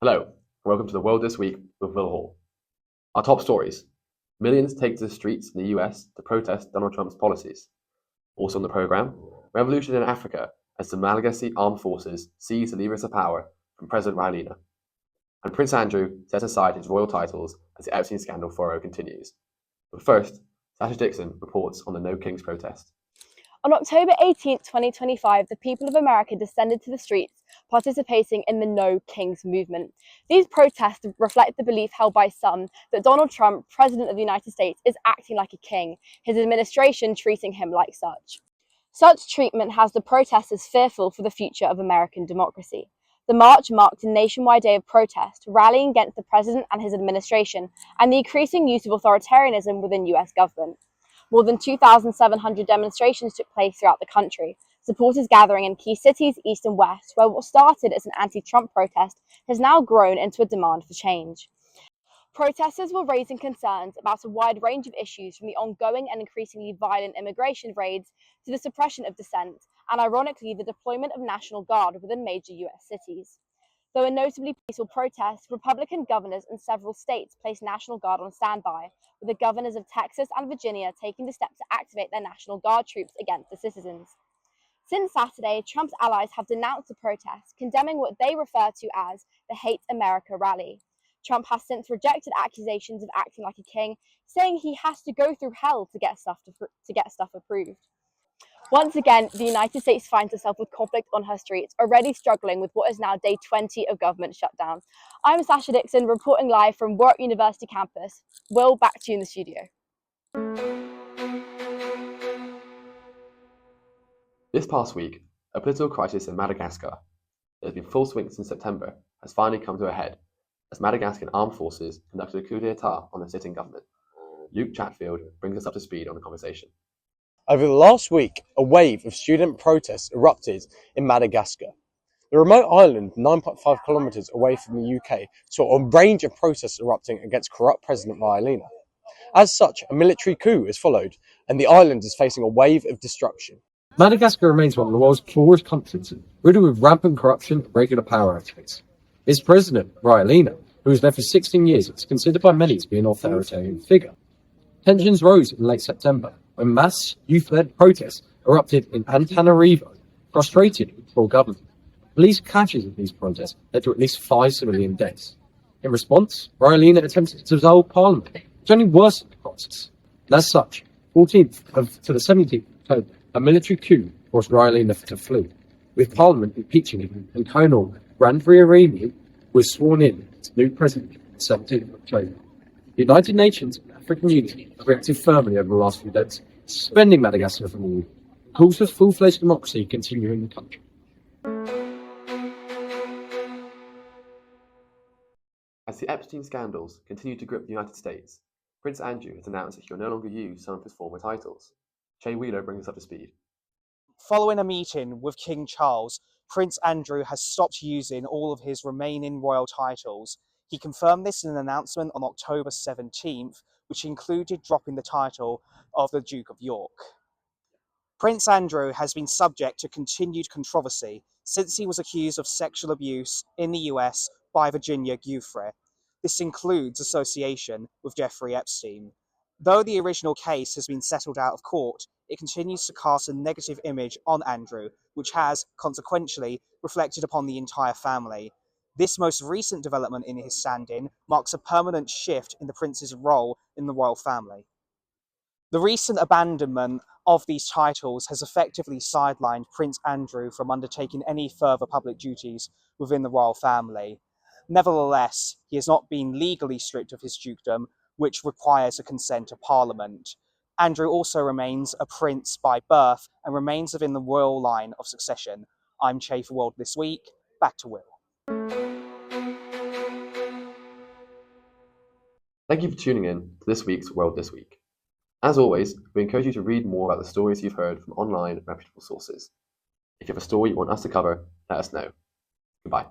Hello, and welcome to the World This Week with Will Hall. Our top stories. Millions take to the streets in the US to protest Donald Trump's policies. Also on the programme, revolution in Africa as the Malagasy armed forces seize the levers of power from President Rajoelina. And Prince Andrew sets aside his royal titles as the Epstein scandal furrow continues. But first, Sascha Dixon reports on the No Kings protest. On October 18, 2025, the people of America descended to the streets, participating in the No Kings movement. These protests reflect the belief held by some that Donald Trump, President of the United States, is acting like a king, his administration treating him like such. Such treatment has the protesters fearful for the future of American democracy. The march marked a nationwide day of protest, rallying against the president and his administration, and the increasing use of authoritarianism within US government. More than 2,700 demonstrations took place throughout the country, supporters gathering in key cities east and west, where what started as an anti-Trump protest has now grown into a demand for change. Protesters were raising concerns about a wide range of issues, from the ongoing and increasingly violent immigration raids to the suppression of dissent, and ironically the deployment of National Guard within major US cities. Though a notably peaceful protest, Republican governors in several states placed National Guard on standby, with the governors of Texas and Virginia taking the step to activate their National Guard troops against the citizens. Since Saturday, Trump's allies have denounced the protests, condemning what they refer to as the Hate America rally. Trump has since rejected accusations of acting like a king, saying he has to go through hell to get stuff approved. Once again, the United States finds itself with conflict on her streets, already struggling with what is now day 20 of government shutdown. I'm Sascha Dixon, reporting live from Warwick University campus. Will, back to you in the studio. This past week, a political crisis in Madagascar that has been full swing since September has finally come to a head as Madagascan armed forces conducted a coup d'etat on the sitting government. Luke Chatfield brings us up to speed on the conversation. Over the last week, a wave of student protests erupted in Madagascar. The remote island, 9.5 kilometres away from the UK, saw a range of protests erupting against corrupt President Rajoelina. As such, a military coup is followed, and the island is facing a wave of destruction. Madagascar remains one of the world's poorest countries, riddled with rampant corruption and regular power outages. Its president, Rajoelina, who was there for 16 years, is considered by many to be an authoritarian figure. Tensions rose in late September when mass youth-led protests erupted in Antananarivo, frustrated with poor government. Police clashes of these protests led to at least 5 civilian deaths. In response, Rajoelina attempted to dissolve parliament, which only worsened the crisis. And as such, 14th to the 17th of October, a military coup forced Rajoelina to flee, with parliament impeaching him, and Colonel Rajoelina was sworn in as new president on the 17th of October. The United Nations and African Union have reacted firmly over the last few days, suspending Madagascar from the EU. Calls for full-fledged democracy continue in the country. As the Epstein scandals continue to grip the United States, Prince Andrew has announced that he will no longer use some of his former titles. Shay Wheeler brings us up to speed. Following a meeting with King Charles, Prince Andrew has stopped using all of his remaining royal titles. He confirmed this in an announcement on October 17th, which included dropping the title of the Duke of York. Prince Andrew has been subject to continued controversy since he was accused of sexual abuse in the US by Virginia Giuffre. This includes association with Jeffrey Epstein. Though the original case has been settled out of court, it continues to cast a negative image on Andrew, which has, consequentially, reflected upon the entire family. This most recent development in his standing marks a permanent shift in the prince's role in the royal family. The recent abandonment of these titles has effectively sidelined Prince Andrew from undertaking any further public duties within the royal family. Nevertheless, he has not been legally stripped of his dukedom, which requires a consent of Parliament. Andrew also remains a prince by birth and remains within the royal line of succession. I'm Shay for World This Week. Back to Will. Thank you for tuning in to this week's World This Week. As always, we encourage you to read more about the stories you've heard from online reputable sources. If you have a story you want us to cover, let us know. Goodbye.